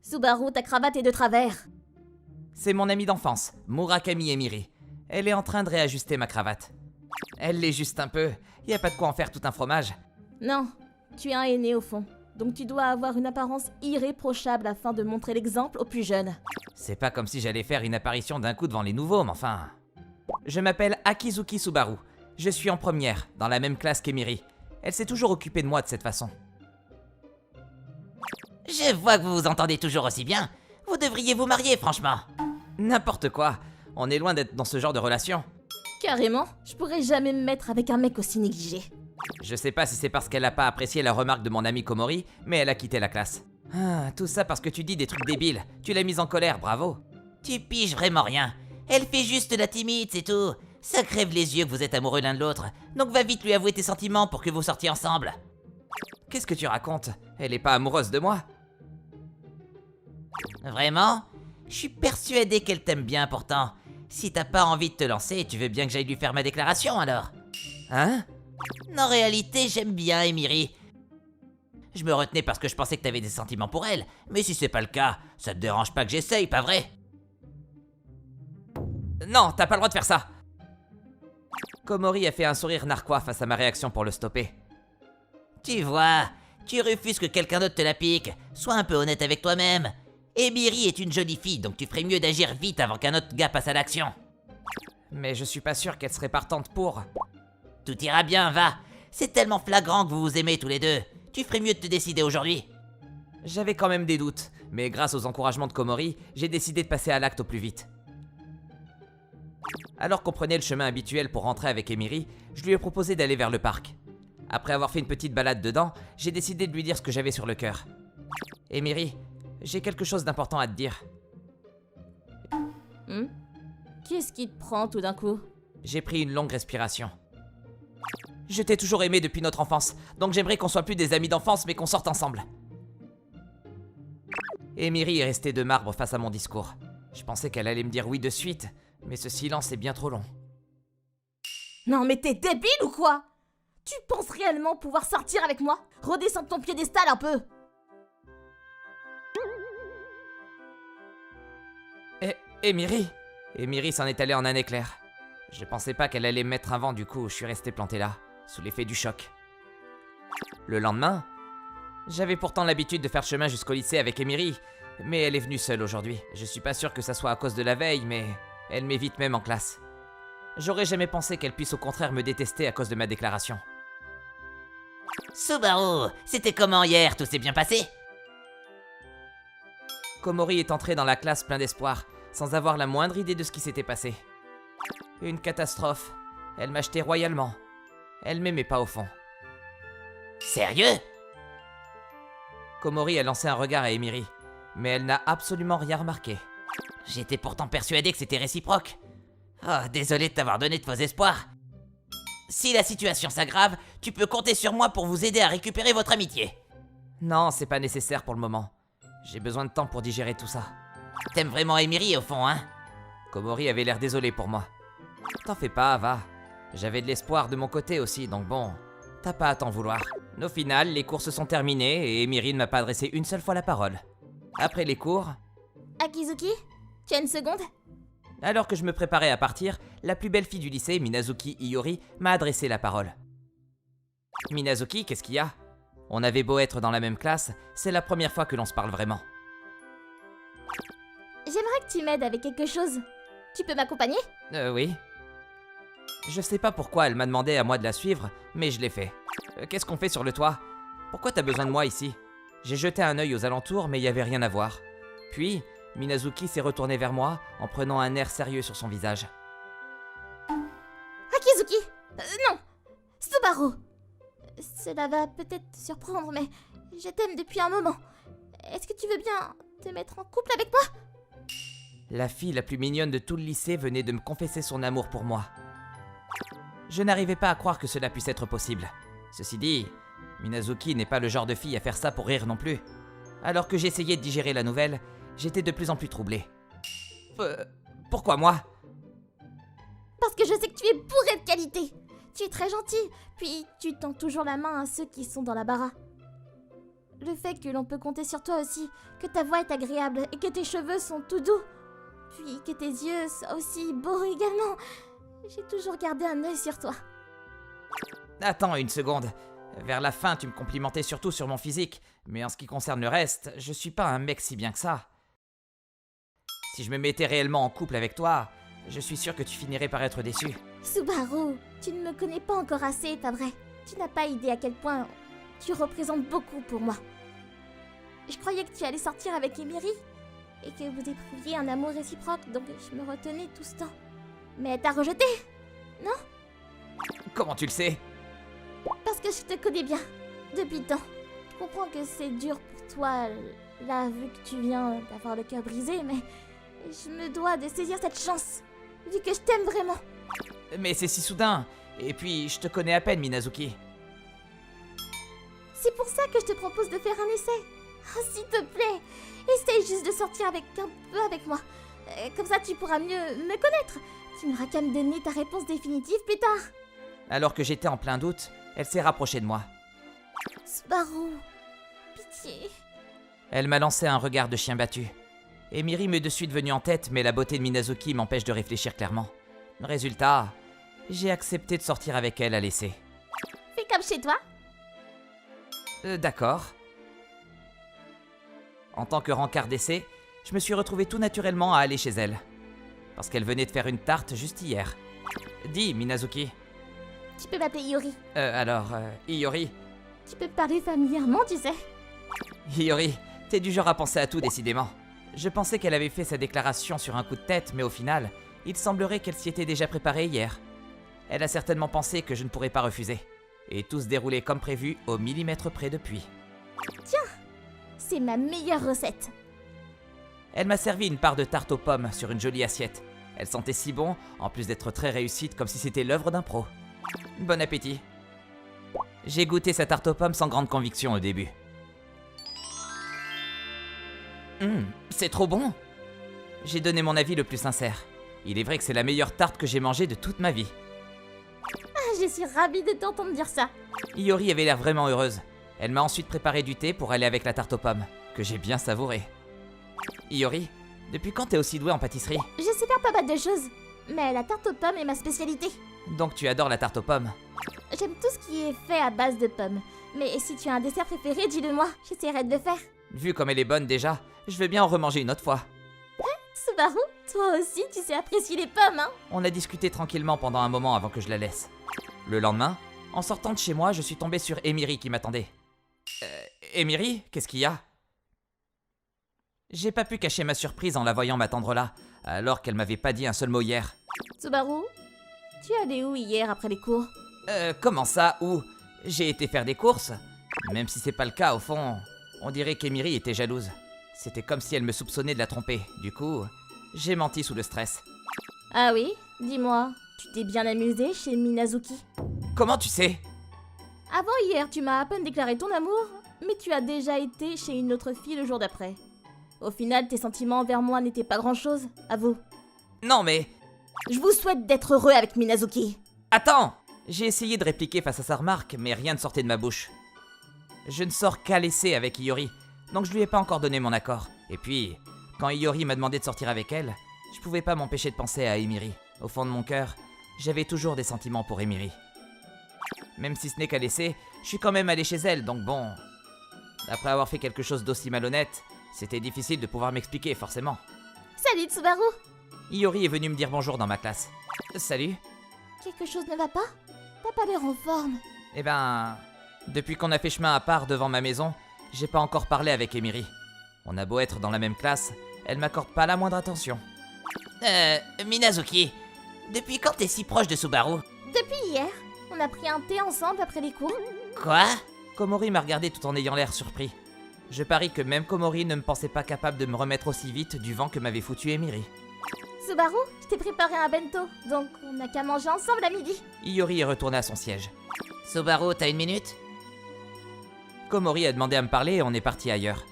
Subaru, ta cravate est de travers. C'est mon amie d'enfance, Murakami Emiri. Elle est en train de réajuster ma cravate. Elle l'est juste un peu, y a pas de quoi en faire tout un fromage. Non, tu es un aîné au fond. Donc tu dois avoir une apparence irréprochable afin de montrer l'exemple aux plus jeunes. C'est pas comme si j'allais faire une apparition d'un coup devant les nouveaux, mais enfin... Je m'appelle Akizuki Subaru. Je suis en première, dans la même classe qu'Emiri. Elle s'est toujours occupée de moi de cette façon. Je vois que vous vous entendez toujours aussi bien. Vous devriez vous marier, franchement. N'importe quoi, on est loin d'être dans ce genre de relation. Carrément, je pourrais jamais me mettre avec un mec aussi négligé. Je sais pas si c'est parce qu'elle a pas apprécié la remarque de mon ami Komori, mais elle a quitté la classe. Ah, tout ça parce que tu dis des trucs débiles. Tu l'as mise en colère, bravo. Tu piges vraiment rien. Elle fait juste la timide, c'est tout. Ça crève les yeux que vous êtes amoureux l'un de l'autre. Donc va vite lui avouer tes sentiments pour que vous sortiez ensemble. Qu'est-ce que tu racontes? Elle est pas amoureuse de moi? Vraiment? Je suis persuadé qu'elle t'aime bien pourtant. Si t'as pas envie de te lancer, tu veux bien que j'aille lui faire ma déclaration alors? Hein? En réalité, j'aime bien Emiri. Je me retenais parce que je pensais que t'avais des sentiments pour elle. Mais si c'est pas le cas, ça te dérange pas que j'essaye, pas vrai? Non, t'as pas le droit de faire ça. Komori a fait un sourire narquois face à ma réaction pour le stopper. Tu vois, tu refuses que quelqu'un d'autre te la pique. Sois un peu honnête avec toi-même. Emiri est une jolie fille, donc tu ferais mieux d'agir vite avant qu'un autre gars passe à l'action. Mais je suis pas sûr qu'elle serait partante pour... Tout ira bien, va. C'est tellement flagrant que vous vous aimez tous les deux. Tu ferais mieux de te décider aujourd'hui. J'avais quand même des doutes, mais grâce aux encouragements de Komori, j'ai décidé de passer à l'acte au plus vite. Alors qu'on prenait le chemin habituel pour rentrer avec Emiri, je lui ai proposé d'aller vers le parc. Après avoir fait une petite balade dedans, j'ai décidé de lui dire ce que j'avais sur le cœur. Emiri, j'ai quelque chose d'important à te dire. Qu'est-ce qui te prend tout d'un coup? J'ai pris une longue respiration. Je t'ai toujours aimé depuis notre enfance, donc j'aimerais qu'on soit plus des amis d'enfance mais qu'on sorte ensemble. Emiri est restée de marbre face à mon discours. Je pensais qu'elle allait me dire oui de suite, mais ce silence est bien trop long. Non mais t'es débile ou quoi? Tu penses réellement pouvoir sortir avec moi? Redescends de ton piédestal un peu. Emiri Emiri s'en est allée en un éclair. Je pensais pas qu'elle allait me mettre un vent, du coup je suis resté planté là, sous l'effet du choc. Le lendemain, j'avais pourtant l'habitude de faire chemin jusqu'au lycée avec Emiri, mais elle est venue seule aujourd'hui. Je suis pas sûr que ça soit à cause de la veille, mais elle m'évite même en classe. J'aurais jamais pensé qu'elle puisse au contraire me détester à cause de ma déclaration. Subaru, c'était comment hier? Tout s'est bien passé? Komori est entrée dans la classe plein d'espoir, sans avoir la moindre idée de ce qui s'était passé. Une catastrophe. Elle m'achetait royalement. Elle m'aimait pas au fond. Sérieux? Komori a lancé un regard à Emiri, mais elle n'a absolument rien remarqué. J'étais pourtant persuadé que c'était réciproque. Oh, désolé de t'avoir donné de faux espoirs. Si la situation s'aggrave, tu peux compter sur moi pour vous aider à récupérer votre amitié. Non, c'est pas nécessaire pour le moment. J'ai besoin de temps pour digérer tout ça. T'aimes vraiment Emiri au fond, hein? Komori avait l'air désolé pour moi. T'en fais pas, va. J'avais de l'espoir de mon côté aussi, donc bon, t'as pas à t'en vouloir. Au final, les cours se sont terminés et Emiri ne m'a pas adressé une seule fois la parole. Après les cours... Akizuki, tu as une seconde? Alors que je me préparais à partir, la plus belle fille du lycée, Minazuki Iori, m'a adressé la parole. Minazuki, qu'est-ce qu'il y a? On avait beau être dans la même classe, c'est la première fois que l'on se parle vraiment. J'aimerais que tu m'aides avec quelque chose. Tu peux m'accompagner? Oui. Je sais pas pourquoi elle m'a demandé à moi de la suivre, mais je l'ai fait. Qu'est-ce qu'on fait sur le toit? Pourquoi t'as besoin de moi ici? J'ai jeté un œil aux alentours, mais il y avait rien à voir. Puis, Minazuki s'est retournée vers moi, en prenant un air sérieux sur son visage. Akizuki! Non! Subaru! Cela va peut-être te surprendre, mais je t'aime depuis un moment. Est-ce que tu veux bien te mettre en couple avec moi? La fille la plus mignonne de tout le lycée venait de me confesser son amour pour moi. Je n'arrivais pas à croire que cela puisse être possible. Ceci dit, Minazuki n'est pas le genre de fille à faire ça pour rire non plus. Alors que j'essayais de digérer la nouvelle, j'étais de plus en plus troublé. Pourquoi moi? Parce que je sais que tu es bourré de qualité. Tu es très gentil, puis tu tends toujours la main à ceux qui sont dans la bara. Le fait que l'on peut compter sur toi aussi, que ta voix est agréable et que tes cheveux sont tout doux. Puis que tes yeux soient aussi beaux également. J'ai toujours gardé un œil sur toi. Attends une seconde. Vers la fin, tu me complimentais surtout sur mon physique, mais en ce qui concerne le reste, je suis pas un mec si bien que ça. Si je me mettais réellement en couple avec toi, je suis sûr que tu finirais par être déçu. Subaru, tu ne me connais pas encore assez, pas vrai? Tu n'as pas idée à quel point tu représentes beaucoup pour moi. Je croyais que tu allais sortir avec Emery et que vous éprouviez un amour réciproque, donc je me retenais tout ce temps. Mais t'as rejeté, non? Comment tu le sais? Parce que je te connais bien, depuis le temps. Je comprends que c'est dur pour toi, là, vu que tu viens d'avoir le cœur brisé, mais je me dois de saisir cette chance, vu que je t'aime vraiment. Mais c'est si soudain. Et puis, je te connais à peine, Minazuki. C'est pour ça que je te propose de faire un essai. Oh, s'il te plaît, essaye juste de sortir avec un peu avec moi. Comme ça, tu pourras mieux me connaître. Tu n'auras qu'à me donner ta réponse définitive plus tard. Alors que j'étais en plein doute, elle s'est rapprochée de moi. Subaru, pitié. Elle m'a lancé un regard de chien battu. Emiri m'est de suite venue en tête, mais la beauté de Minazuki m'empêche de réfléchir clairement. Résultat, j'ai accepté de sortir avec elle à l'essai. Fais comme chez toi. D'accord. En tant que rencard d'essai, je me suis retrouvé tout naturellement à aller chez elle. Parce qu'elle venait de faire une tarte juste hier. Dis, Minazuki. Tu peux m'appeler Iori. Iori. Tu peux parler familièrement, tu sais. Iori, t'es du genre à penser à tout, décidément. Je pensais qu'elle avait fait sa déclaration sur un coup de tête, mais au final, il semblerait qu'elle s'y était déjà préparée hier. Elle a certainement pensé que je ne pourrais pas refuser. Et tout se déroulait comme prévu, au millimètre près depuis. C'est ma meilleure recette. Elle m'a servi une part de tarte aux pommes sur une jolie assiette. Elle sentait si bon, en plus d'être très réussite, comme si c'était l'œuvre d'un pro. Bon appétit. J'ai goûté sa tarte aux pommes sans grande conviction au début. C'est trop bon. J'ai donné mon avis le plus sincère. Il est vrai que c'est la meilleure tarte que j'ai mangée de toute ma vie. Ah, je suis ravie de t'entendre dire ça. Iori avait l'air vraiment heureuse. Elle m'a ensuite préparé du thé pour aller avec la tarte aux pommes, que j'ai bien savouré. Iori, depuis quand t'es aussi douée en pâtisserie? Je sais faire pas mal de choses, mais la tarte aux pommes est ma spécialité. Donc tu adores la tarte aux pommes. J'aime tout ce qui est fait à base de pommes. Mais si tu as un dessert préféré, dis-le-moi, j'essaierai de le faire. Vu comme elle est bonne déjà, je veux bien en remanger une autre fois. Subaru, toi aussi tu sais apprécier les pommes, hein? On a discuté tranquillement pendant un moment avant que je la laisse. Le lendemain, en sortant de chez moi, je suis tombé sur Emiri qui m'attendait. Emiri, qu'est-ce qu'il y a? J'ai pas pu cacher ma surprise en la voyant m'attendre là, alors qu'elle m'avait pas dit un seul mot hier. Subaru, tu es allé où hier après les cours? Comment ça, où? J'ai été faire des courses? Même si c'est pas le cas, au fond, on dirait qu'Emiri était jalouse. C'était comme si elle me soupçonnait de la tromper. Du coup, j'ai menti sous le stress. Ah oui? Dis-moi, tu t'es bien amusé chez Minazuki? Comment tu sais? Avant hier, tu m'as à peine déclaré ton amour, mais tu as déjà été chez une autre fille le jour d'après. Au final, tes sentiments envers moi n'étaient pas grand-chose, avoue. Non mais... Je vous souhaite d'être heureux avec Minazuki. Attends! J'ai essayé de répliquer face à sa remarque, mais rien ne sortait de ma bouche. Je ne sors qu'à l'essai avec Iori, donc je lui ai pas encore donné mon accord. Et puis, quand Iori m'a demandé de sortir avec elle, je pouvais pas m'empêcher de penser à Emiri. Au fond de mon cœur, j'avais toujours des sentiments pour Emiri. Même si ce n'est qu'à l'essai, je suis quand même allé chez elle, donc bon... Après avoir fait quelque chose d'aussi malhonnête, c'était difficile de pouvoir m'expliquer, forcément. Salut Subaru. Iori est venu me dire bonjour dans ma classe. Salut. Quelque chose ne va pas? T'as pas l'air en forme. Eh ben... Depuis qu'on a fait chemin à part devant ma maison, j'ai pas encore parlé avec Emiri. On a beau être dans la même classe, elle m'accorde pas la moindre attention. Minazuki, depuis quand t'es si proche de Subaru? Depuis hier, on a pris un thé ensemble après les cours. Quoi? Komori m'a regardé tout en ayant l'air surpris. Je parie que même Komori ne me pensait pas capable de me remettre aussi vite du vent que m'avait foutu Emiri. Subaru, je t'ai préparé un bento, donc on n'a qu'à manger ensemble à midi. Iori est retourné à son siège. Subaru, t'as une minute? Komori a demandé à me parler et on est parti ailleurs.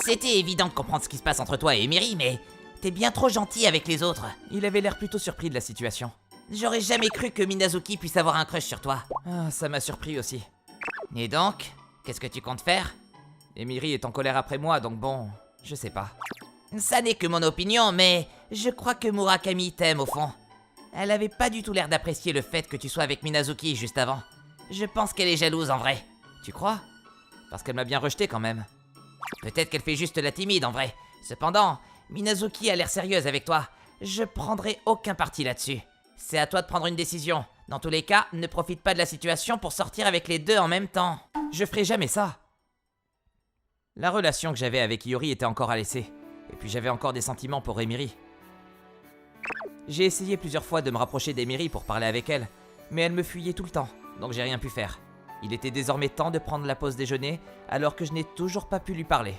C'était évident de comprendre ce qui se passe entre toi et Emiri, mais t'es bien trop gentil avec les autres. Il avait l'air plutôt surpris de la situation. J'aurais jamais cru que Minazuki puisse avoir un crush sur toi. Ah, ça m'a surpris aussi. Et donc, qu'est-ce que tu comptes faire? Emiri est en colère après moi, donc bon, je sais pas. Ça n'est que mon opinion, mais je crois que Murakami t'aime au fond. Elle avait pas du tout l'air d'apprécier le fait que tu sois avec Minazuki juste avant. Je pense qu'elle est jalouse en vrai. Tu crois? Parce qu'elle m'a bien rejeté quand même. Peut-être qu'elle fait juste la timide en vrai. Cependant, Minazuki a l'air sérieuse avec toi. Je prendrai aucun parti là-dessus. C'est à toi de prendre une décision. Dans tous les cas, ne profite pas de la situation pour sortir avec les deux en même temps. Je ferai jamais ça. La relation que j'avais avec Iori était encore à laisser. Et puis j'avais encore des sentiments pour Emiri. J'ai essayé plusieurs fois de me rapprocher d'Emiri pour parler avec elle, mais elle me fuyait tout le temps, donc j'ai rien pu faire. Il était désormais temps de prendre la pause déjeuner, alors que je n'ai toujours pas pu lui parler.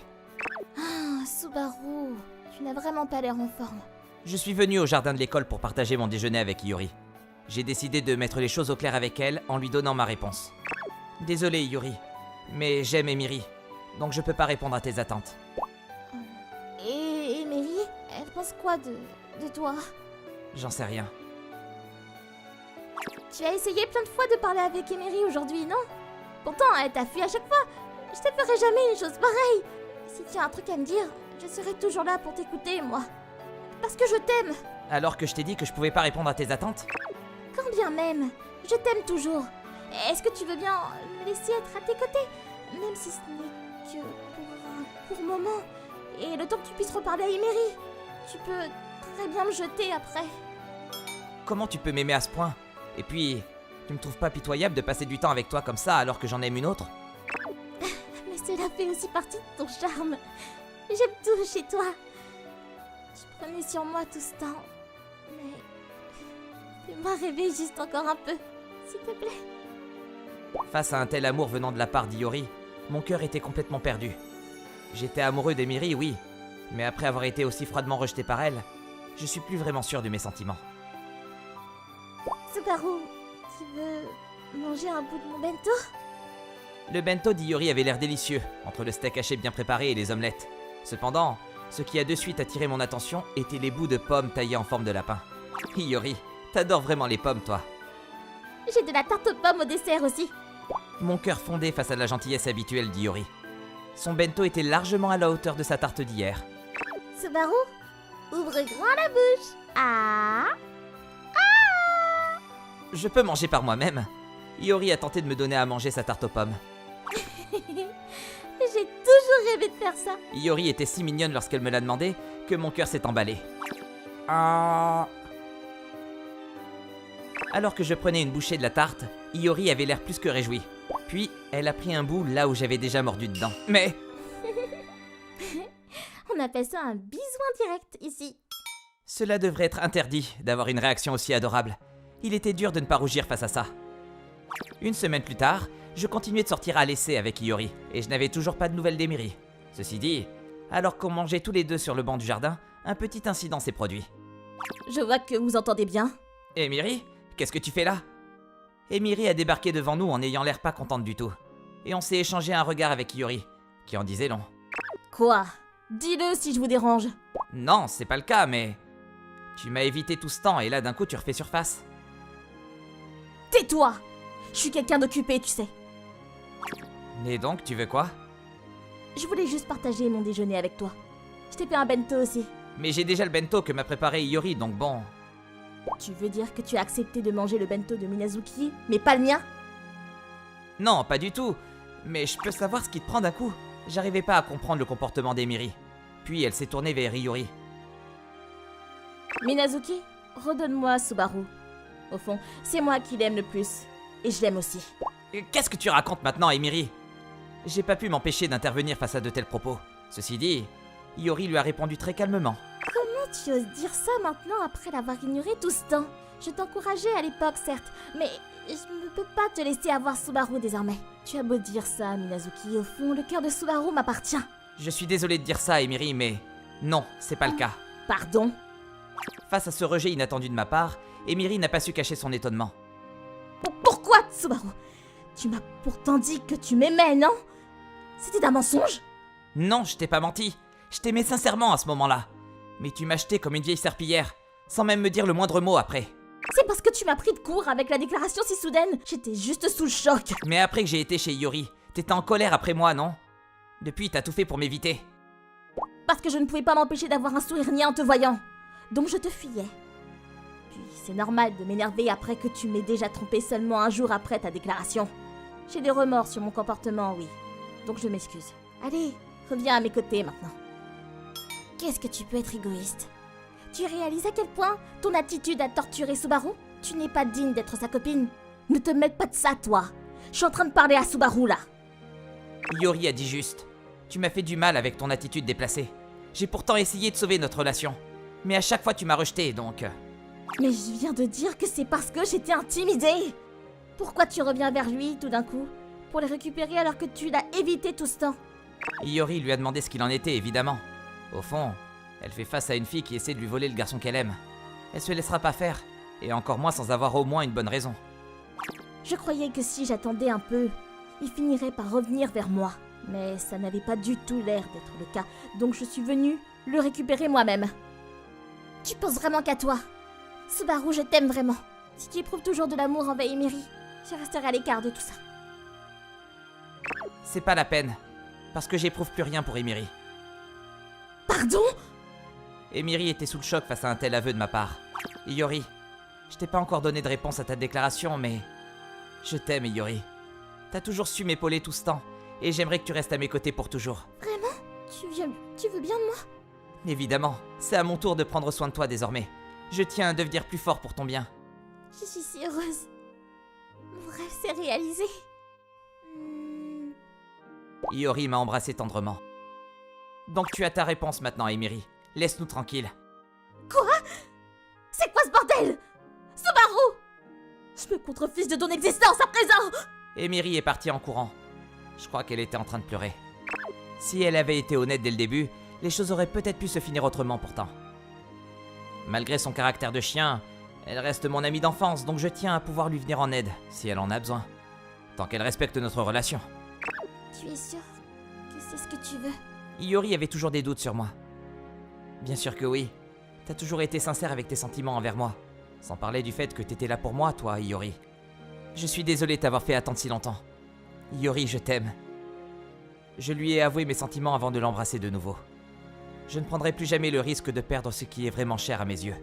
Ah, Subaru, tu n'as vraiment pas l'air en forme. Je suis venu au jardin de l'école pour partager mon déjeuner avec Iori. J'ai décidé de mettre les choses au clair avec elle en lui donnant ma réponse. Désolé Iori, mais j'aime Emiri, donc je peux pas répondre à tes attentes. Et Mary, elle pense quoi de toi? J'en sais rien. Tu as essayé plein de fois de parler avec Emery aujourd'hui, non? Pourtant, elle t'a fui à chaque fois. Je te ferai jamais une chose pareille. Si tu as un truc à me dire, je serai toujours là pour t'écouter, moi. Parce que je t'aime. Alors que je t'ai dit que je pouvais pas répondre à tes attentes? Quand bien même, je t'aime toujours. Est-ce que tu veux bien me laisser être à tes côtés? Même si ce n'est que pour un court moment. Et le temps que tu puisses reparler à Emery. Tu peux très bien me jeter après. Comment tu peux m'aimer à ce point? Et puis, tu me trouves pas pitoyable de passer du temps avec toi comme ça alors que j'en aime une autre? Mais cela fait aussi partie de ton charme. J'aime tout chez toi. Tu prenais sur moi tout ce temps. Mais... fais-moi rêver juste encore un peu, s'il te plaît. Face à un tel amour venant de la part d'Iori, mon cœur était complètement perdu. J'étais amoureux d'Emiri, oui, mais après avoir été aussi froidement rejeté par elle, je suis plus vraiment sûr de mes sentiments. Subaru, tu veux manger un bout de mon bento? Le bento d'Iori avait l'air délicieux, entre le steak haché bien préparé et les omelettes. Cependant, ce qui a de suite attiré mon attention étaient les bouts de pommes taillés en forme de lapin. Iori, t'adores vraiment les pommes, toi. J'ai de la tarte aux pommes au dessert aussi. Mon cœur fondait face à la gentillesse habituelle d'Iori. Son bento était largement à la hauteur de sa tarte d'hier. Subaru, ouvre grand la bouche. Ah! Je peux manger par moi-même. Iori a tenté de me donner à manger sa tarte aux pommes. J'ai toujours rêvé de faire ça. Iori était si mignonne lorsqu'elle me l'a demandé que mon cœur s'est emballé. Ah. Alors que je prenais une bouchée de la tarte, Iori avait l'air plus que réjouie. Puis, elle a pris un bout là où j'avais déjà mordu dedans. Mais... On appelle ça un bisou indirect ici. Cela devrait être interdit d'avoir une réaction aussi adorable. Il était dur de ne pas rougir face à ça. Une semaine plus tard, je continuais de sortir à l'essai avec Iori, et je n'avais toujours pas de nouvelles d'Emiri. Ceci dit, alors qu'on mangeait tous les deux sur le banc du jardin, un petit incident s'est produit. Je vois que vous entendez bien. Emiri, qu'est-ce que tu fais là? Emiri a débarqué devant nous en ayant l'air pas contente du tout. Et on s'est échangé un regard avec Iori, qui en disait long. Quoi? Dis-le si je vous dérange. Non, c'est pas le cas, mais... Tu m'as évité tout ce temps et là d'un coup tu refais surface. Tais-toi! Je suis quelqu'un d'occupé, tu sais. Et donc, tu veux quoi? Je voulais juste partager mon déjeuner avec toi. Je t'ai fait un bento aussi. Mais j'ai déjà le bento que m'a préparé Iori, donc bon... Tu veux dire que tu as accepté de manger le bento de Minazuki, mais pas le mien? Non, pas du tout. Mais je peux savoir ce qui te prend d'un coup. J'arrivais pas à comprendre le comportement d'Emiri. Puis elle s'est tournée vers Iori. Minazuki, redonne-moi Subaru. Au fond, c'est moi qui l'aime le plus. Et je l'aime aussi. Qu'est-ce que tu racontes maintenant, Emiri? J'ai pas pu m'empêcher d'intervenir face à de tels propos. Ceci dit, Iori lui a répondu très calmement. Comment tu oses dire ça maintenant après l'avoir ignoré tout ce temps? Je t'encourageais à l'époque, certes, mais je ne peux pas te laisser avoir Subaru désormais. Tu as beau dire ça, Minazuki, au fond, le cœur de Subaru m'appartient. Je suis désolé de dire ça, Emiri, mais... Non, c'est pas le cas. Pardon? Face à ce rejet inattendu de ma part, Emiri n'a pas su cacher son étonnement. Pourquoi, Subaru? Tu m'as pourtant dit que tu m'aimais, non? C'était un mensonge? Non, je t'ai pas menti. Je t'aimais sincèrement à ce moment-là. Mais tu m'as jeté comme une vieille serpillière, sans même me dire le moindre mot après. C'est parce que tu m'as pris de court avec la déclaration si soudaine. J'étais juste sous le choc. Mais après que j'ai été chez Iori, t'étais en colère après moi, non? Depuis, t'as tout fait pour m'éviter. Parce que je ne pouvais pas m'empêcher d'avoir un sourire niais en te voyant. Donc je te fuyais. Puis c'est normal de m'énerver après que tu m'aies déjà trompé seulement un jour après ta déclaration. J'ai des remords sur mon comportement, oui. Donc je m'excuse. Allez, reviens à mes côtés maintenant. Qu'est-ce que tu peux être égoïste? Tu réalises à quel point ton attitude a torturé Subaru? Tu n'es pas digne d'être sa copine. Ne te mêle pas de ça, toi. Je suis en train de parler à Subaru, là. Iori a dit juste. Tu m'as fait du mal avec ton attitude déplacée. J'ai pourtant essayé de sauver notre relation. Mais à chaque fois, tu m'as rejeté, donc... Mais je viens de dire que c'est parce que j'étais intimidée. Pourquoi tu reviens vers lui, tout d'un coup? Pour les récupérer alors que tu l'as évité tout ce temps? Iori lui a demandé ce qu'il en était, évidemment. Au fond, elle fait face à une fille qui essaie de lui voler le garçon qu'elle aime. Elle se laissera pas faire, et encore moins sans avoir au moins une bonne raison. Je croyais que si j'attendais un peu, il finirait par revenir vers moi. Mais ça n'avait pas du tout l'air d'être le cas, donc je suis venue le récupérer moi-même. Tu penses vraiment qu'à toi? Subaru, je t'aime vraiment. Si tu éprouves toujours de l'amour envers Emiri, je resterai à l'écart de tout ça. C'est pas la peine, parce que j'éprouve plus rien pour Emiri. Pardon? Emiri était sous le choc face à un tel aveu de ma part. Iori, je t'ai pas encore donné de réponse à ta déclaration, mais... Je t'aime, Iori. T'as toujours su m'épauler tout ce temps, et j'aimerais que tu restes à mes côtés pour toujours. Vraiment? Tu veux bien de moi? Évidemment, c'est à mon tour de prendre soin de toi désormais. Je tiens à devenir plus fort pour ton bien. Je suis si heureuse. Mon rêve s'est réalisé. Iori m'a embrassé tendrement. Donc tu as ta réponse maintenant, Emiri. Laisse-nous tranquilles. Quoi? C'est quoi ce bordel? Subaru! Je me contrefiche de ton existence à présent! Emiri est partie en courant. Je crois qu'elle était en train de pleurer. Si elle avait été honnête dès le début, les choses auraient peut-être pu se finir autrement pourtant. Malgré son caractère de chien, elle reste mon amie d'enfance, donc je tiens à pouvoir lui venir en aide, si elle en a besoin. Tant qu'elle respecte notre relation. Tu es sûr que c'est ce que tu veux? Iori avait toujours des doutes sur moi. Bien sûr que oui. T'as toujours été sincère avec tes sentiments envers moi. Sans parler du fait que t'étais là pour moi, toi, Iori. Je suis désolé de t'avoir fait attendre si longtemps. Iori, je t'aime. Je lui ai avoué mes sentiments avant de l'embrasser de nouveau. Je ne prendrai plus jamais le risque de perdre ce qui est vraiment cher à mes yeux.